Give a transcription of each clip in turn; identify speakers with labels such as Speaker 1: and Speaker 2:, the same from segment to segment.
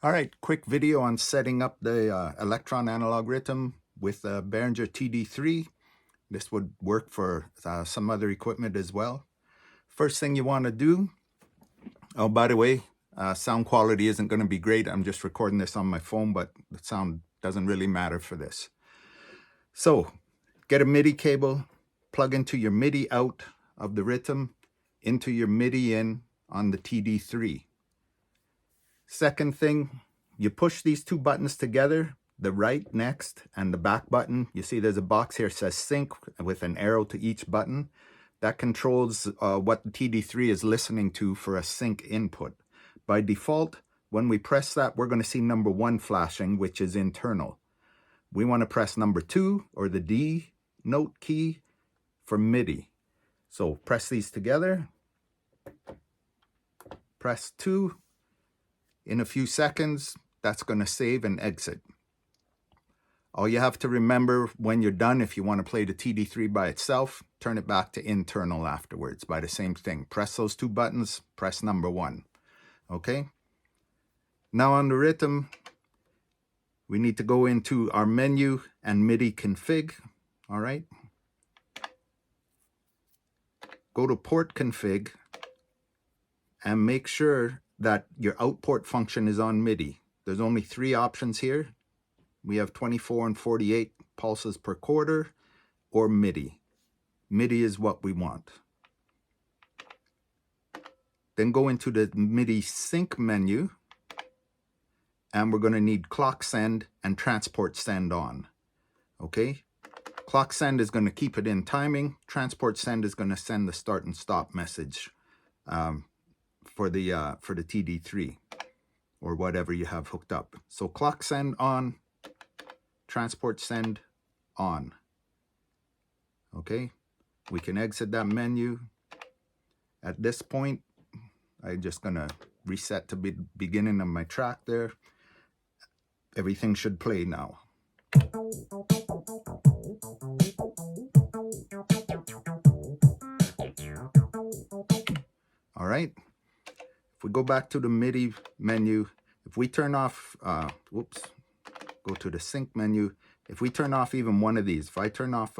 Speaker 1: All right, quick video on setting up the Elektron Analog RYTM with Behringer TD-3. This would work for some other equipment as well. First thing you want to do, oh, by the way, sound quality isn't going to be great. I'm just recording this on my phone, but the sound doesn't really matter for this. So, get a Midi cable, plug into your Midi out of the RYTM, into your Midi in on the TD-3. Second thing, you push these two buttons together, the right next and the back button. You see there's a box here that says sync with an arrow to each button. That controls what the TD-3 is listening to for a sync input. By default, when we press that, we're going to see number 1 flashing, which is internal. We want to press number 2 or the D note key for MIDI. So press these together, press 2. In a few seconds, that's going to save and exit. All you have to remember when you're done, if you want to play the TD-3 by itself, turn it back to internal afterwards by the same thing. Press those two buttons, press number 1. Okay? Now on the RYTM, we need to go into our menu and MIDI config. All right? Go to port config and make sure that your output function is on Midi. There's only 3 options here. We have 24 and 48 pulses per quarter or Midi. Midi is what we want. Then go into the Midi sync menu and we're going to need clock send and transport send on. Okay? Clock send is going to keep it in timing. Transport send is going to send the start and stop message for the TD-3 or whatever you have hooked up. So clock send on, transport send on. Okay, we can exit that menu. At this point, I'm just gonna reset to the beginning of my track there. Everything should play now. All right. If we go back to the Midi menu, if we turn off, go to the sync menu. If we turn off even one of these, if I turn off,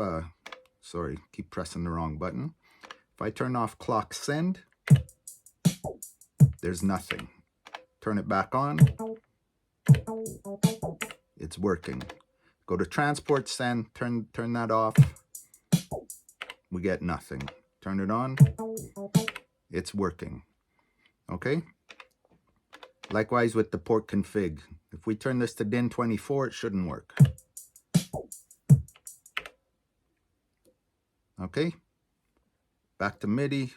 Speaker 1: sorry, keep pressing the wrong button. If I turn off clock send, there's nothing. Turn it back on, it's working. Go to transport send, turn that off, we get nothing. Turn it on, it's working. Okay? Likewise with the port config. If we turn this to DIN 24, it shouldn't work. Okay? Back to Midi.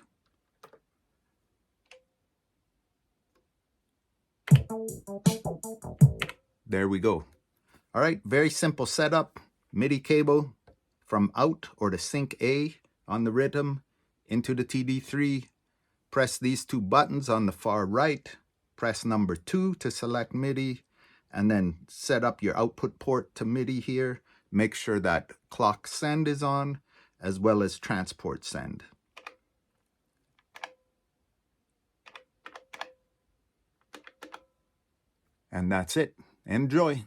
Speaker 1: There we go. All right, very simple setup. Midi cable from out or the sync A on the RYTM into the TD-3. Press these 2 buttons on the far right. Press number 2 to select Midi, and then set up your output port to Midi here. Make sure that clock send is on, as well as transport send. And that's it. Enjoy.